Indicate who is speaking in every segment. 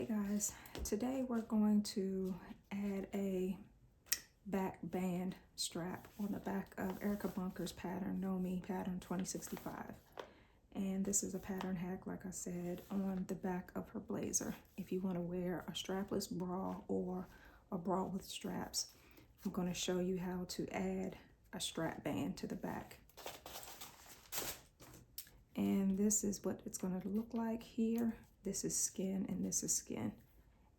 Speaker 1: guys, today we're going to add a back band strap on the back of Erica Bunker's pattern, KnowMe pattern 2065. And this is a pattern hack, like I said, on the back of her blazer. If you want to wear a strapless bra or a bra with straps, I'm going to show you how to add a strap band to the back. And this is what it's going to look like here. This is skin and this is skin.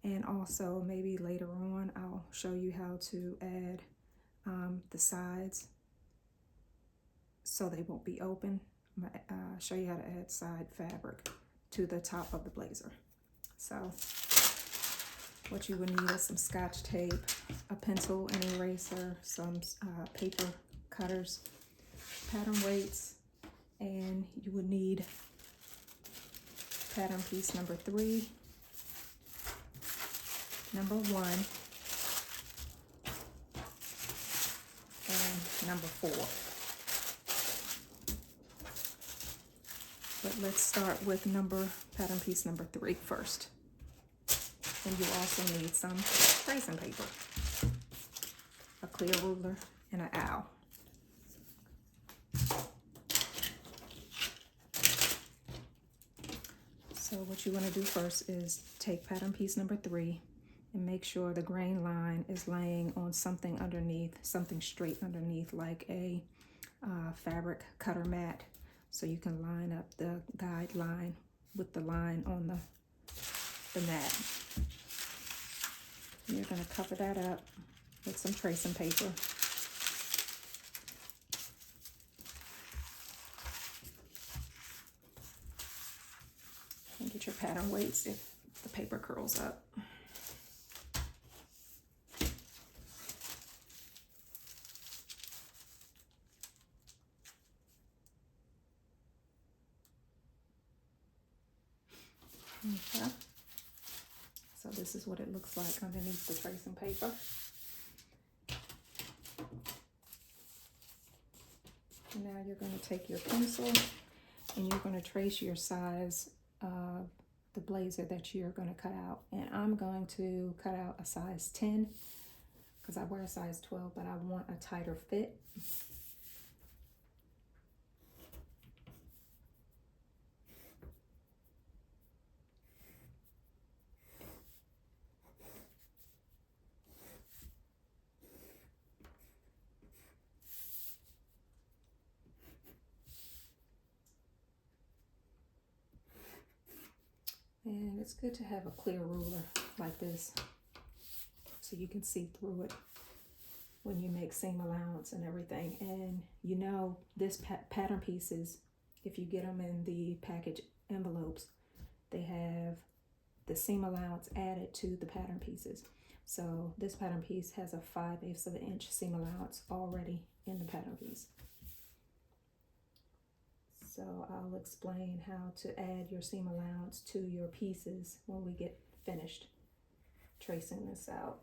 Speaker 1: And also maybe later on I'll show you how to add the sides so they won't be open. I'm going to show you how to add side fabric to the top of the blazer. So what you would need is some Scotch tape, a pencil and eraser, some paper cutters, pattern weights, and you would need pattern piece number 3, number 1, and number 4. But let's start with pattern piece number 3 first. And you also need some tracing paper, a clear ruler, and an owl. So what you want to do first is take pattern piece number 3 and make sure the grain line is laying on something underneath, something straight underneath, like a fabric cutter mat, so you can line up the guide line with the line on the mat. And you're going to cover that up with some tracing paper. And get your pattern weights if the paper curls up. Okay. So this is what it looks like underneath the tracing paper. And now you're going to take your pencil and you're going to trace your size of the blazer that you're going to cut out. And I'm going to cut out a size 10 because I wear a size 12, but I want a tighter fit. And it's good to have a clear ruler like this so you can see through it when you make seam allowance and everything. And you know, this pattern pieces, if you get them in the package envelopes, they have the seam allowance added to the pattern pieces. So this pattern piece has a 5/8 of an inch seam allowance already in the pattern piece. So I'll explain how to add your seam allowance to your pieces when we get finished tracing this out.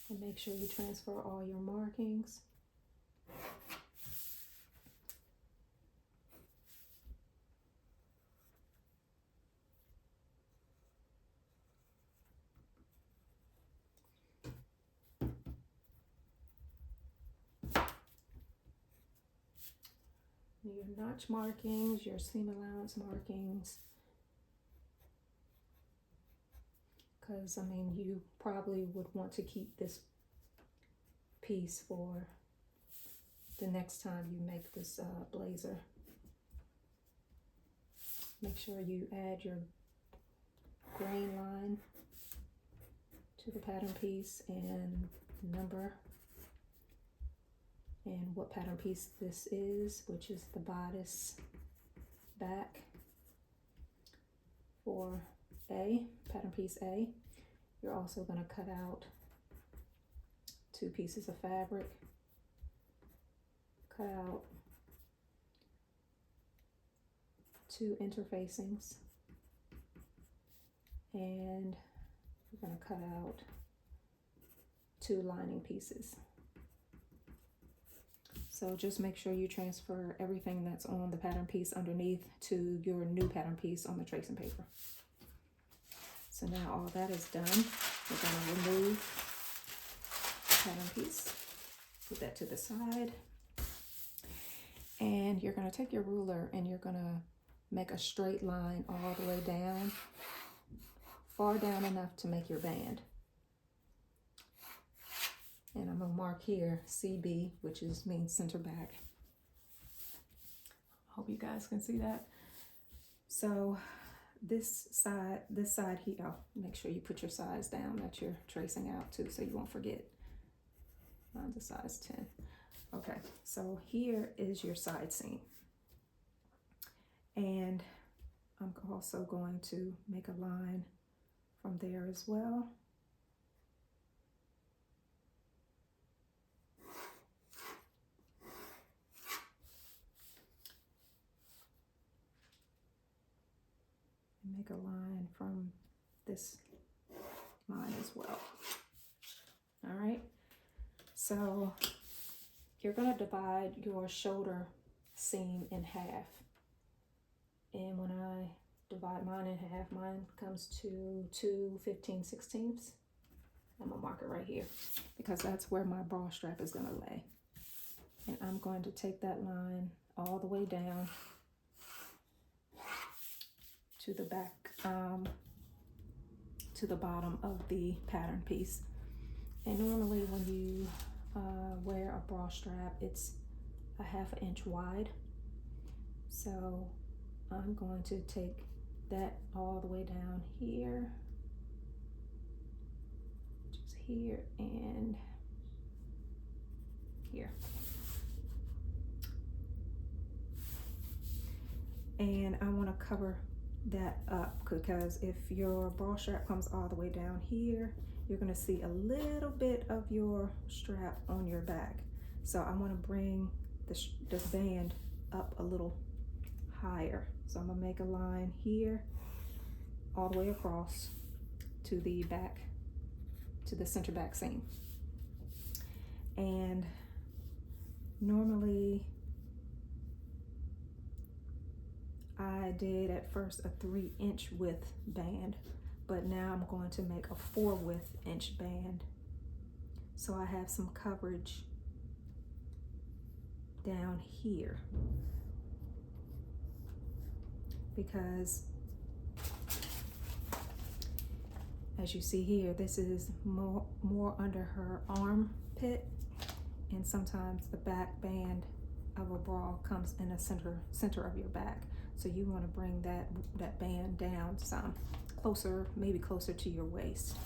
Speaker 1: And make sure you transfer all your markings. Your notch markings, your seam allowance markings, because I mean you probably would want to keep this piece for the next time you make this blazer. Make sure you add your grain line to the pattern piece and number and what pattern piece this is, which is the bodice back for A, pattern piece A. You're also going to cut out 2 pieces of fabric, cut out 2 interfacings, and we're going to cut out 2 lining pieces. So just make sure you transfer everything that's on the pattern piece underneath to your new pattern piece on the tracing paper. So now all that is done, we're going to remove the pattern piece, put that to the side, and you're going to take your ruler and you're going to make a straight line all the way down, far down enough to make your band. And I'm going to mark here CB, which means center back. Hope you guys can see that. So this side here, oh, make sure you put your size down that you're tracing out too, so you won't forget. Mine's a size 10. Okay, so here is your side seam. And I'm also going to make a line from there as well. And make a line from this line as well. All right, so you're going to divide your shoulder seam in half. And when I divide mine in half, mine comes to 2 15/16. I'm gonna mark it right here because that's where my bra strap is gonna lay. And I'm going to take that line all the way down to the back, to the bottom of the pattern piece. And normally when you wear a bra strap, it's a 1/2 inch wide. So I'm going to take that all the way down here, just here and here. And I want to cover that up because if your bra strap comes all the way down here, you're going to see a little bit of your strap on your back. So I want to bring this band up a little higher. So I'm gonna make a line here all the way across to the back, to the center back seam. And normally I did at first a 3 inch width band, but now I'm going to make a 4 width inch band. So I have some coverage down here, because as you see here, this is more under her armpit, and sometimes the back band of a bra comes in the center of your back. So you want to bring that band down some, closer, maybe closer to your waist.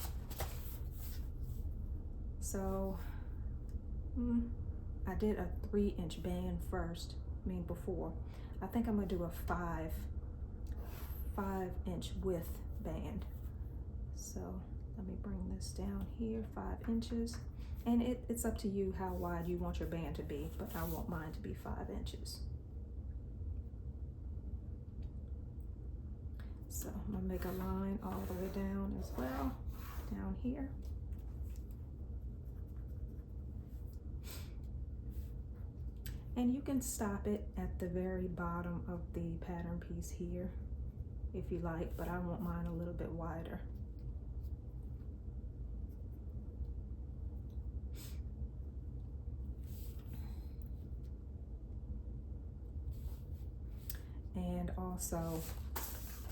Speaker 1: So I did a 3 inch band first, before. I think I'm gonna do a 5 inch width band. So let me bring this down here, 5 inches. And it's up to you how wide you want your band to be, but I want mine to be 5 inches. So I'm gonna make a line all the way down as well, down here. And you can stop it at the very bottom of the pattern piece here if you like, but I want mine a little bit wider. And also,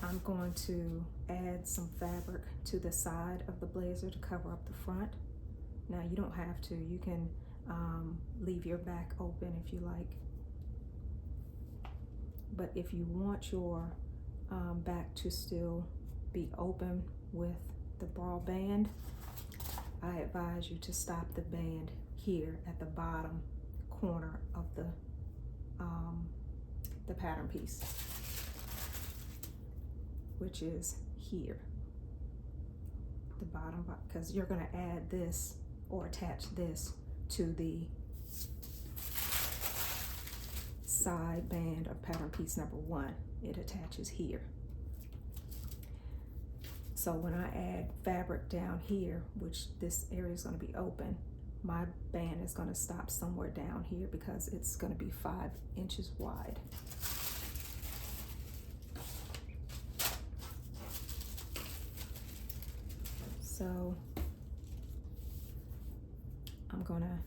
Speaker 1: I'm going to add some fabric to the side of the blazer to cover up the front. Now you don't have to, you can leave your back open if you like. But if you want your back to still be open with the bra band, I advise you to stop the band here at the bottom corner of the pattern piece, which is here, the bottom, because you're going to add this or attach this to the side band of pattern piece number 1. It attaches here. So when I add fabric down here, which this area is going to be open, my band is going to stop somewhere down here because it's going to be 5 inches wide. So I'm going to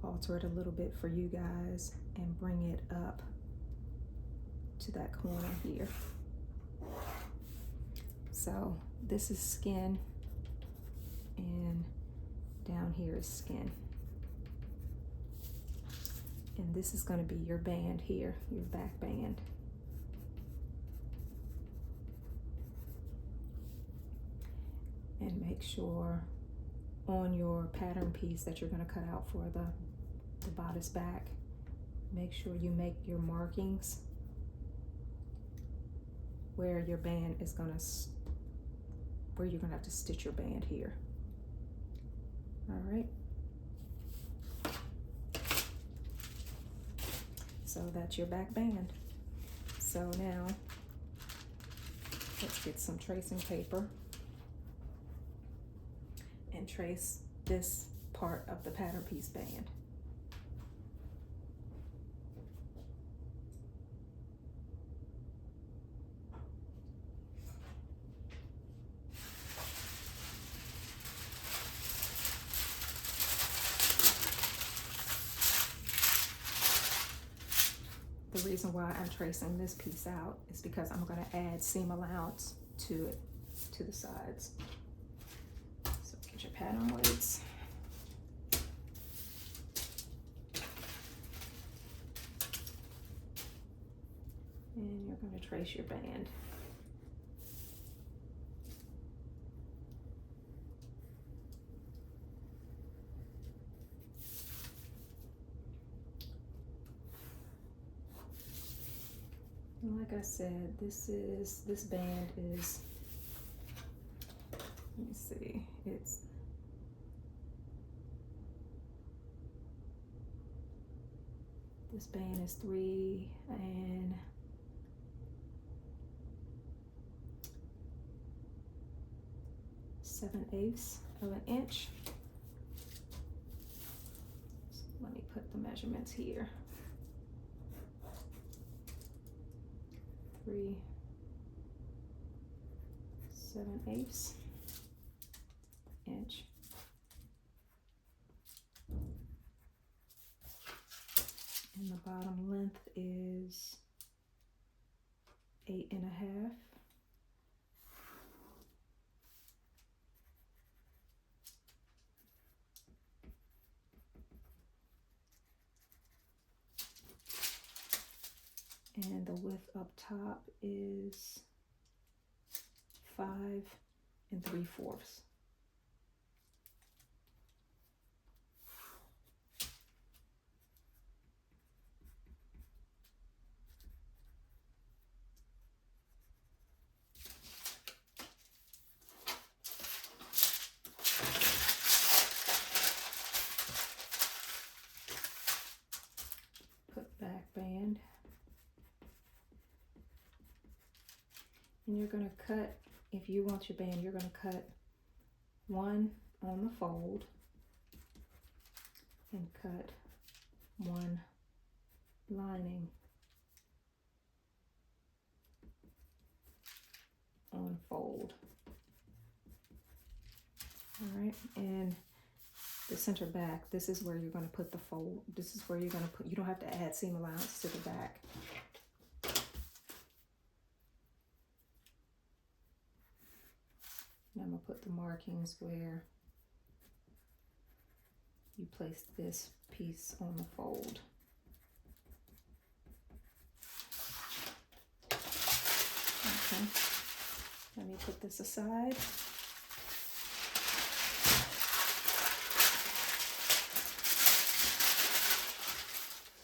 Speaker 1: alter it a little bit for you guys and bring it up to that corner here. So this is skin, and down here is skin. And this is going to be your band here, your back band. And make sure on your pattern piece that you're going to cut out for the bodice back, make sure you make your markings where your band is going to, where you're going to have to stitch your band here. All right. So that's your back band. So now let's get some tracing paper and trace this part of the pattern piece band. The reason why I'm tracing this piece out is because I'm going to add seam allowance to it, to the sides. So get your pattern weights. And you're going to trace your band. And like I said, this band is, let me see, this band is 3 7/8 of an inch. So let me put the measurements here. 3 7/8 inch. And the bottom length is 8.5. And the width up top is 5 3/4. Put back band. And you're going to cut, if you want your band, you're going to cut 1 on the fold and cut 1 lining on fold. All right, and the center back, this is where you're going to put the fold. This is where you're going to put, you don't have to add seam allowance to the back. And I'm going to put the markings where you place this piece on the fold. Okay, let me put this aside.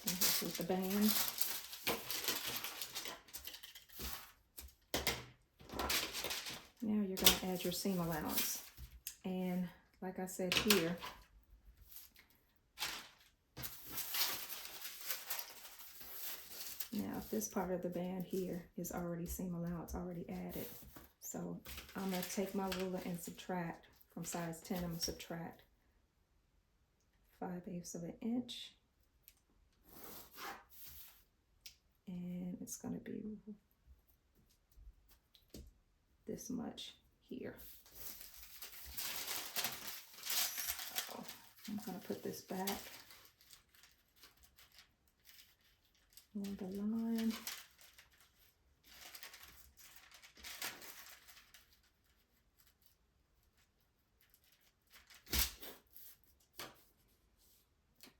Speaker 1: And here's with the band. Now you're going to add your seam allowance. And like I said here, now this part of the band here is already seam allowance already added. So I'm going to take my ruler and subtract from size 10, I'm going to subtract 5/8 of an inch, and it's going to be this much here. So I'm going to put this back on the line.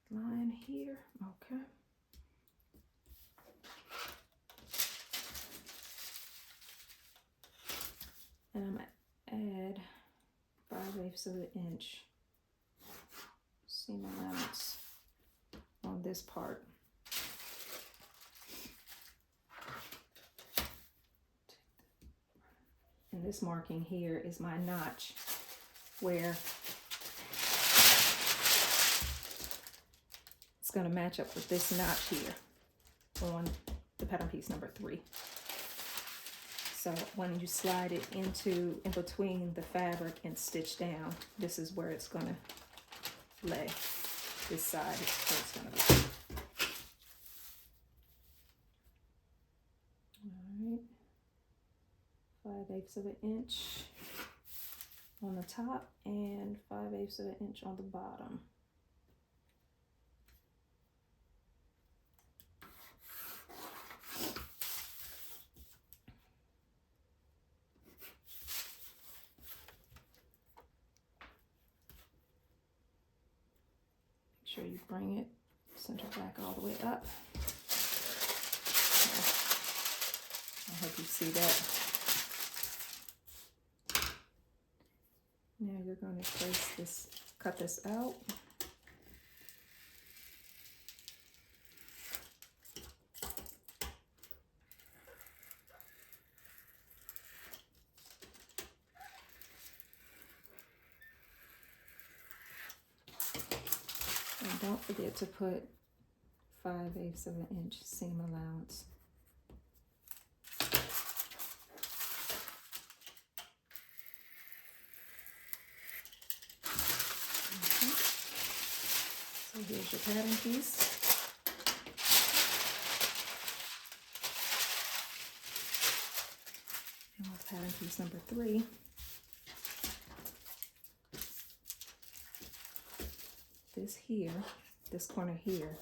Speaker 1: Line here, okay. And I'm gonna add 5/8 of an inch seam allowance on this part. And this marking here is my notch where it's going to match up with this notch here on the pattern piece number 3. So when you slide it in between the fabric and stitch down, this is where it's going to lay. This side is where it's going to be. All right, 5/8 of an inch on the top and 5/8 of an inch on the bottom. Make sure you bring it center back all the way up. I hope you see that. Now you're going to place this, cut this out. And don't forget to put 5/8 of an inch seam allowance. Okay. So here's your pattern piece. And with pattern piece number 3. This here, this corner here,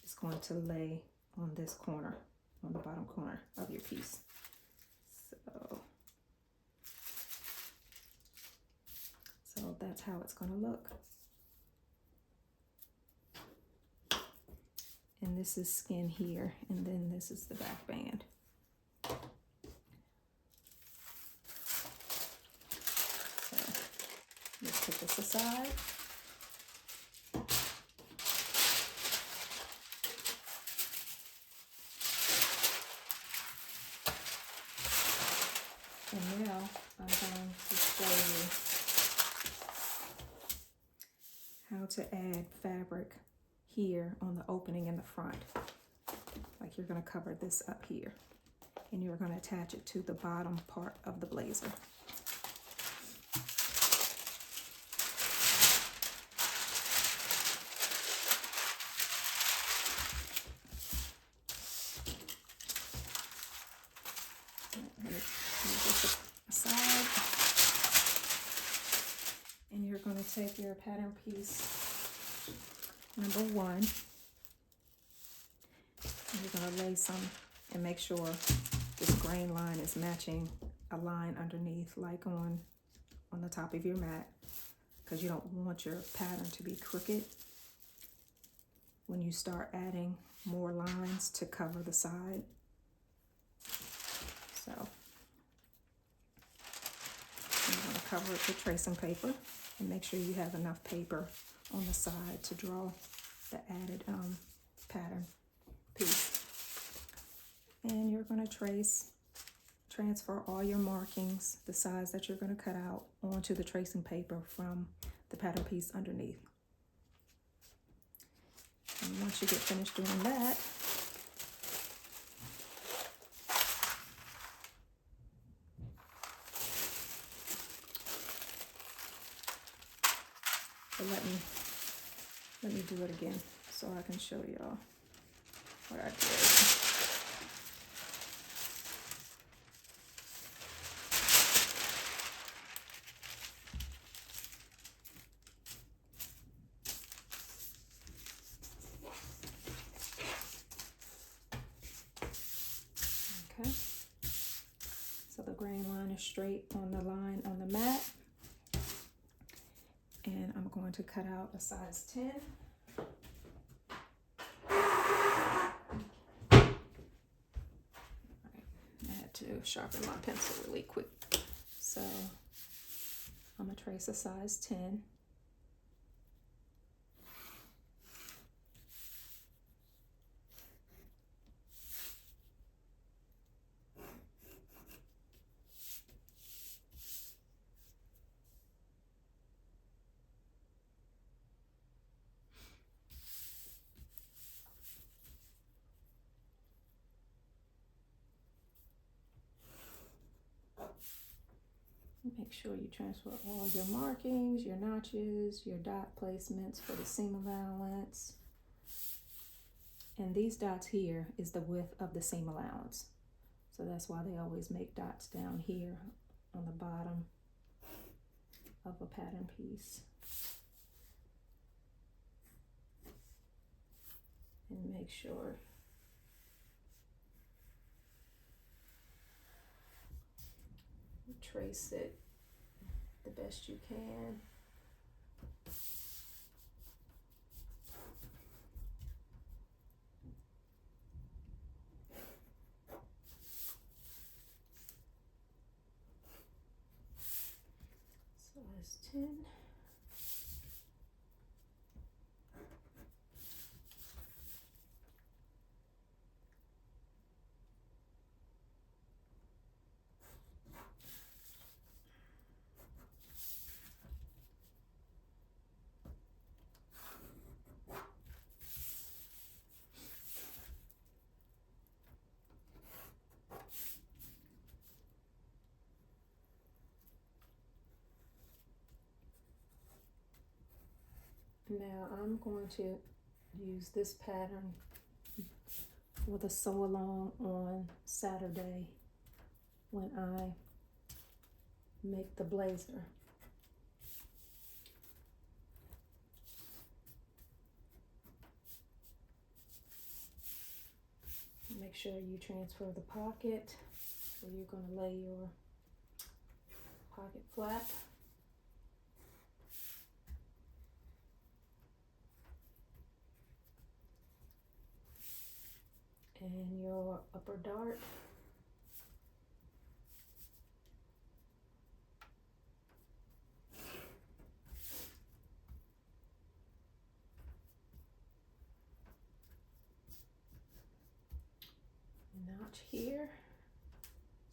Speaker 1: is going to lay on this corner, on the bottom corner of your piece. So that's how it's going to look. And this is skin here, and then this is the back band. So let's put this aside. And now I'm going to show you how to add fabric here on the opening in the front. Like you're going to cover this up here, and you're going to attach it to the bottom part of the blazer. Aside, and you're going to take your pattern piece number 1, and you're going to lay some and make sure this grain line is matching a line underneath, like on the top of your mat, because you don't want your pattern to be crooked when you start adding more lines to cover the side. So I'm going to cover it with tracing paper and make sure you have enough paper on the side to draw the added pattern piece. And you're going to transfer all your markings, the size that you're going to cut out, onto the tracing paper from the pattern piece underneath. And once you get finished doing that, let me so I can show y'all what I did. Okay, so the grain line is straight on the line on the mat, and I'm going to cut out a size 10. To sharpen my pencil really quick, so I'm gonna trace a size 10. Make sure you transfer all your markings, your notches, your dot placements for the seam allowance. And these dots here is the width of the seam allowance. So that's why they always make dots down here on the bottom of a pattern piece. And make sure you trace it the best you can. Size 10. Now I'm going to use this pattern for the sew along on Saturday when I make the blazer. Make sure you transfer the pocket where you're going to lay your pocket flap. And your upper dart. Notch here,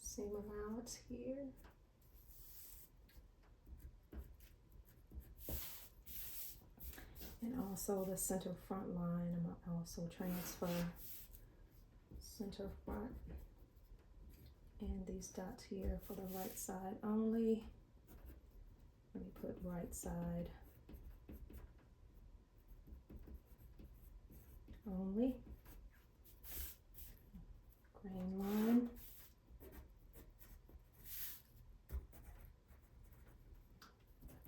Speaker 1: seam allowance here. And also the center front line, I'm gonna also transfer center front and these dots here for the right side only. Let me put right side only. Grain line.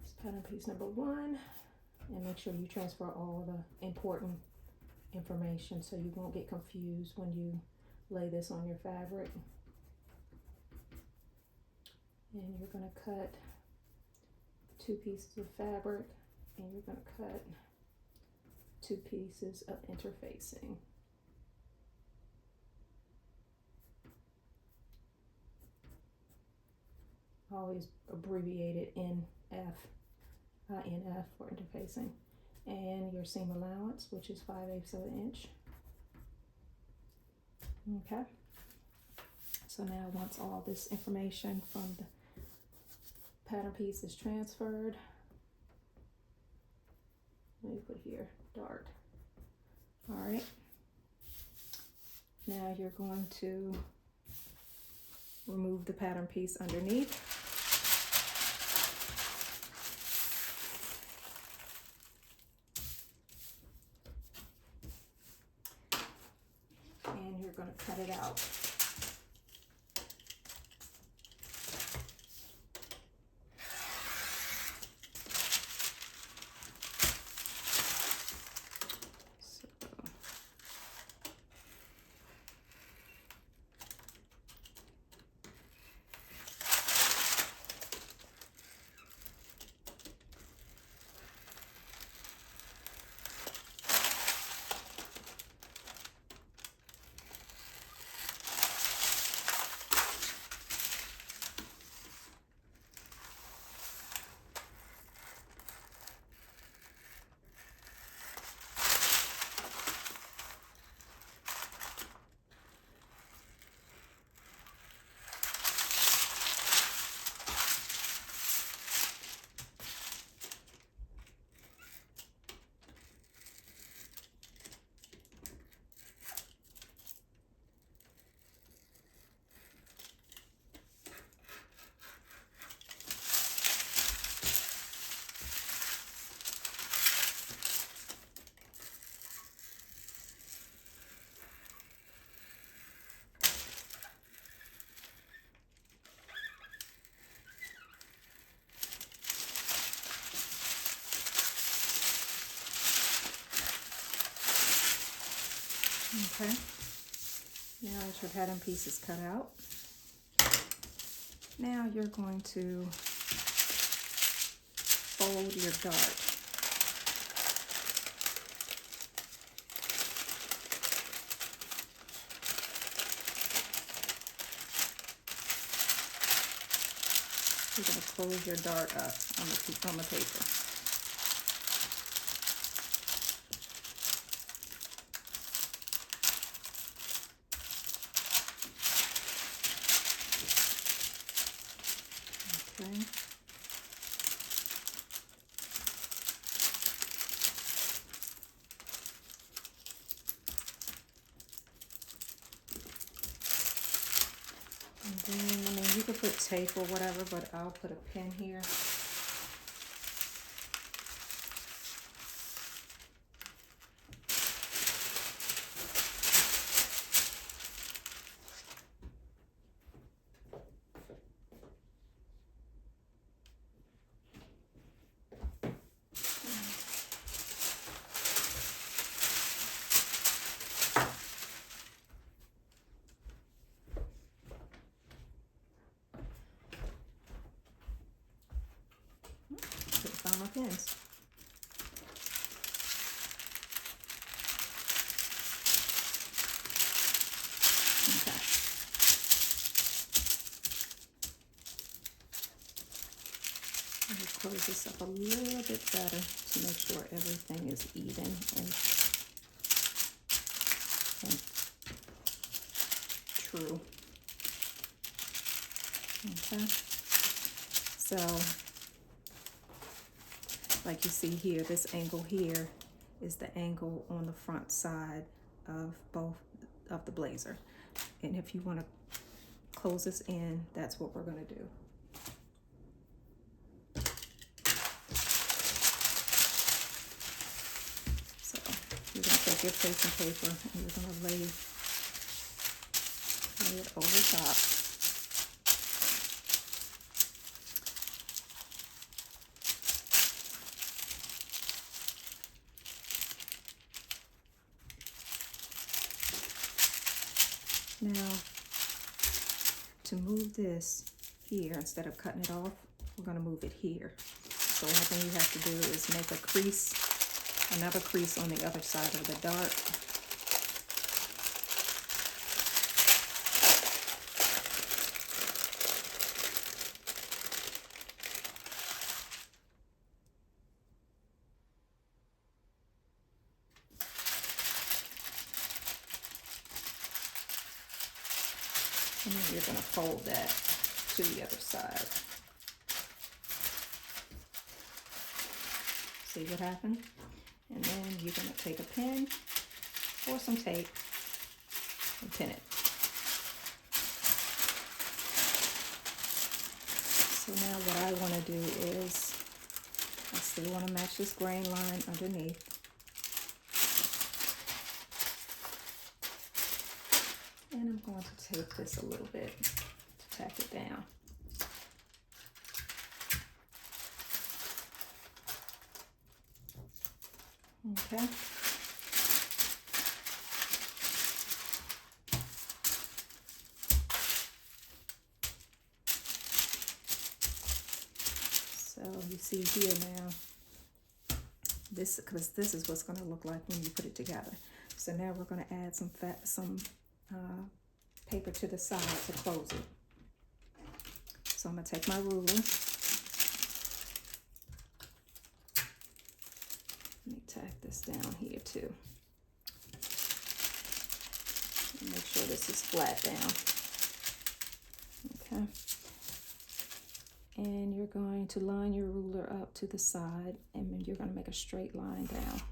Speaker 1: It's pattern piece number 1, and make sure you transfer all the important information so you won't get confused when you lay this on your fabric. And you're going to cut 2 pieces of fabric, and you're going to cut 2 pieces of interfacing. Always abbreviate it INF for interfacing. And your seam allowance, which is 5/8 of an inch. Okay. So now once all this information from the pattern piece is transferred, let me put here dart. All right. Now you're going to remove the pattern piece underneath. going to cut it out. Okay, now that you've had them pieces cut out, now you're going to fold your dart. You're going to close your dart up on the paper. Okay. And then, I mean, you could put tape or whatever, but I'll put a pin here. Find my pins. Okay. Let me close this up a little bit better to make sure everything is even and true. Okay. So, like you see here, this angle here is the angle on the front side of both of the blazer. And if you want to close this in, that's what we're going to do. So you're going to take your tracing paper and you're going to lay it over top. Now, to move this here, instead of cutting it off, we're going to move it here. So one thing you have to do is make a crease, another crease on the other side of the dart. And then you're going to fold that to the other side. See what happened? And then you're going to take a pin or some tape and pin it. So now what I want to do is, I still want to match this grain line underneath. going to tape this a little bit to tack it down. Okay. So you see here now, because this is what's going to look like when you put it together. So now we're going to add some paper to the side to close it. So I'm going to take my ruler. Let me tack this down here too. And make sure this is flat down. Okay. And you're going to line your ruler up to the side, and then you're going to make a straight line down.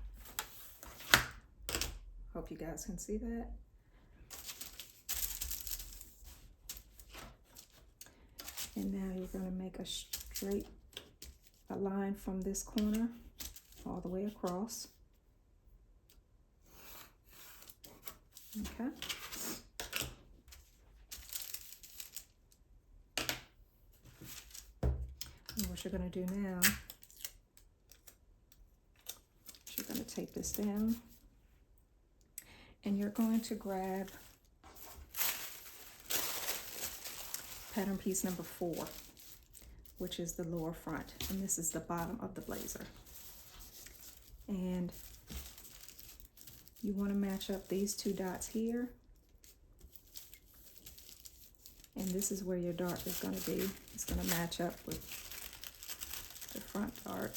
Speaker 1: Hope you guys can see that. And now you're going to make a line from this corner all the way across. Okay. And what you're going to do now is you're going to tape this down, and you're going to grab pattern piece number 4, which is the lower front, and this is the bottom of the blazer. And you want to match up these 2 dots here, and this is where your dart is going to be. It's going to match up with the front dart.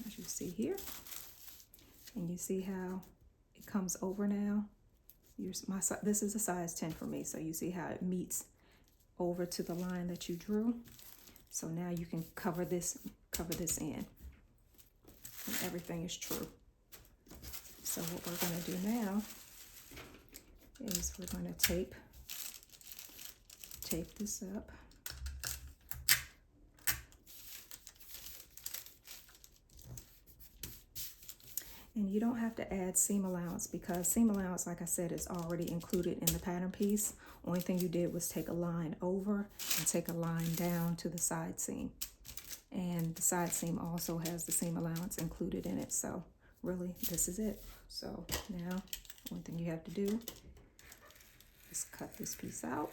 Speaker 1: As you see here, and you see how it comes over now. This is a size 10 for me, so you see how it meets over to the line that you drew. So now you can cover this in, and everything is true. So what we're going to do now is we're going to tape this up. And you don't have to add seam allowance, because seam allowance, like I said, is already included in the pattern piece. Only thing you did was take a line over and take a line down to the side seam. And the side seam also has the seam allowance included in it. So really, this is it. So now, one thing you have to do is cut this piece out.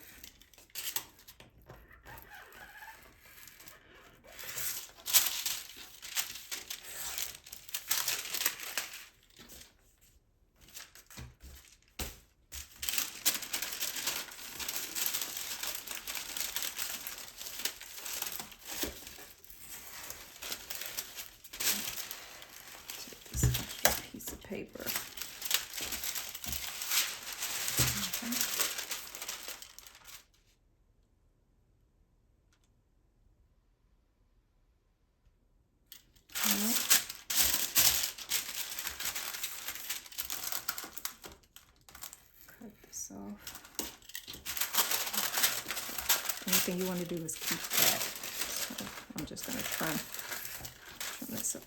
Speaker 1: Paper. Okay. All right. Cut this off. Anything you want to do is keep that. So I'm just going to trim this up.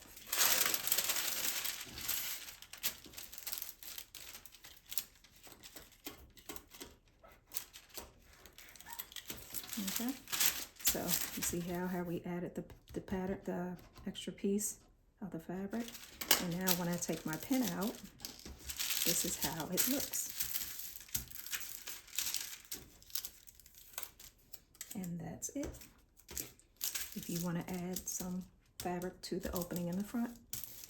Speaker 1: Okay, so you see how we added the pattern, the extra piece of the fabric, and now when I take my pin out, this is how it looks. And that's it. If you want to add some fabric to the opening in the front,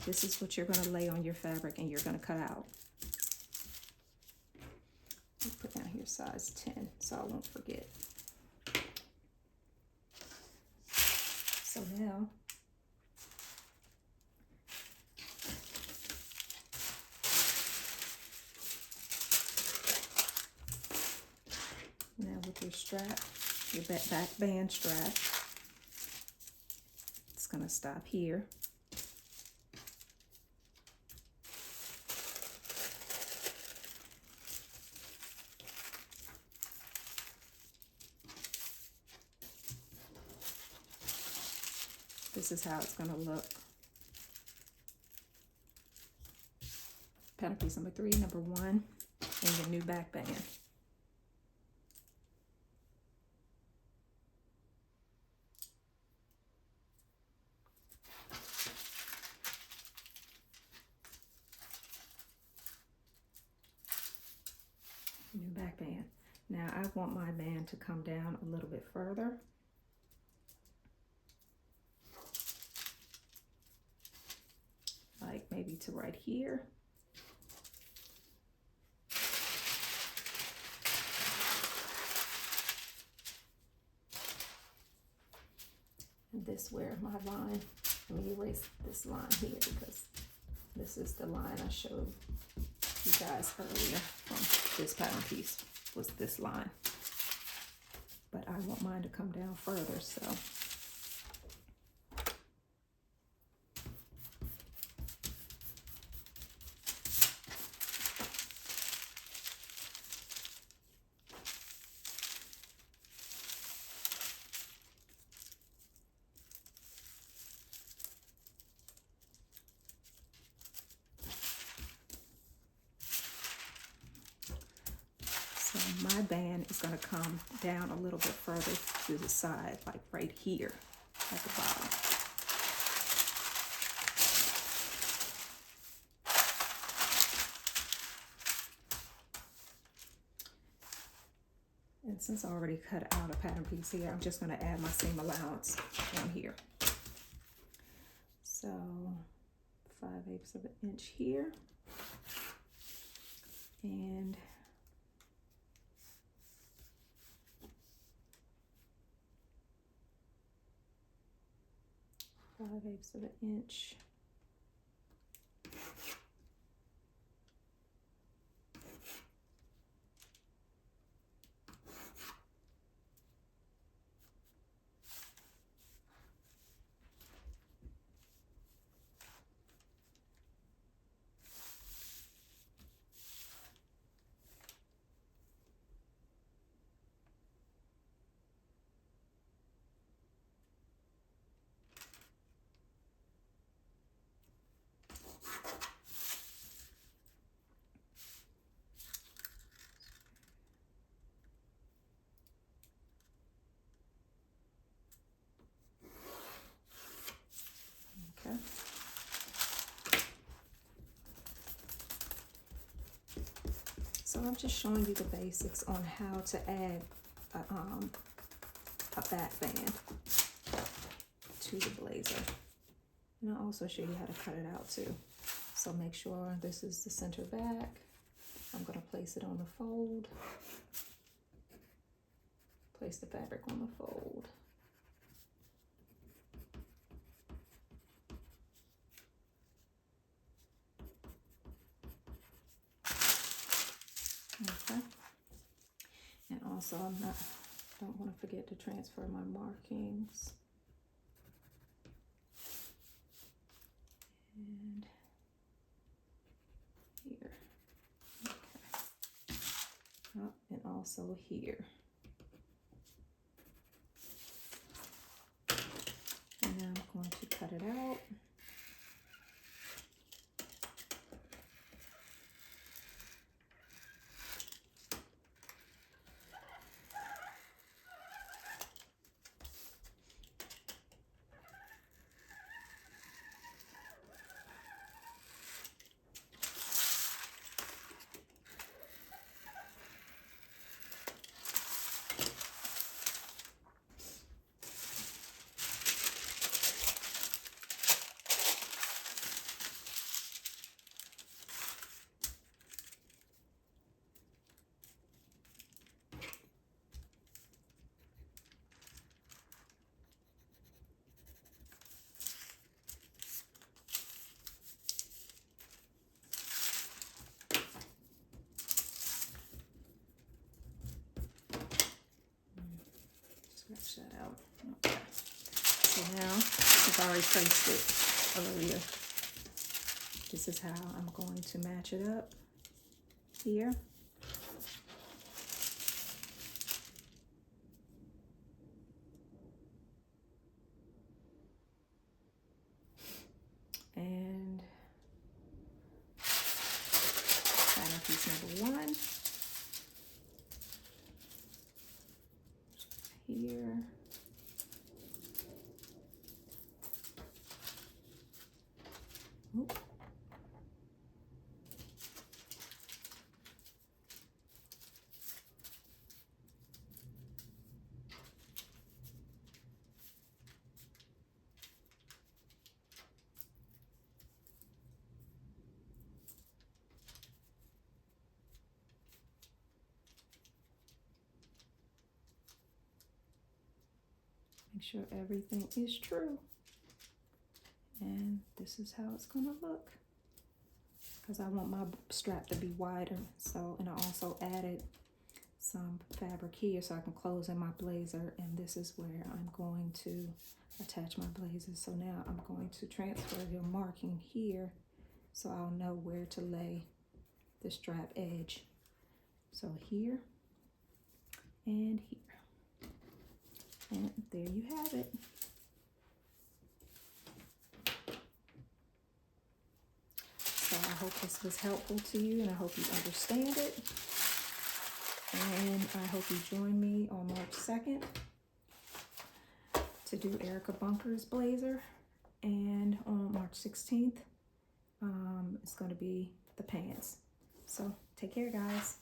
Speaker 1: this is what you're going to lay on your fabric and you're going to cut out. I'll put down here size 10 so I won't forget. So now, with your strap, your back band strap, it's going to stop here. This is how it's going to look pattern piece number 3, number 1, and your new back band. New back band. Now I want my band to come down a little bit further. Like maybe to right here. And this where my line, let me erase this line here because this is the line I showed you guys earlier from this pattern piece, was this line. But I want mine to come down further, so. So my band is going to come down a little bit further to the side, like right here at the bottom. And since I already cut out a pattern piece here, I'm just going to add my seam allowance on here. So 5/8 of an inch here. And five-eighths of an inch. Okay. So I'm just showing you the basics on how to add a back band to the blazer. And I'll also show you how to cut it out too. So make sure this is the center back. I'm going to place it on the fold. Place the fabric on the fold. Okay. And also don't want to forget to transfer my markings. And here. Okay. Oh, and also here. And now I'm going to cut it out. Scratch that out. Okay. So now, I've already traced it earlier. This is how I'm going to match it up here. And Make sure everything is true. And this is how it's gonna look. Because I want my strap to be wider. So, and I also added some fabric here so I can close in my blazer, and this is where I'm going to attach my blazer. So now I'm going to transfer the marking here so I'll know where to lay the strap edge. So here and here, and there you have it. So I hope this was helpful to you, and I hope you understand it. And I hope you join me on March 2nd to do Erica Bunker's blazer. And on March 16th, it's going to be the pants. So take care, guys.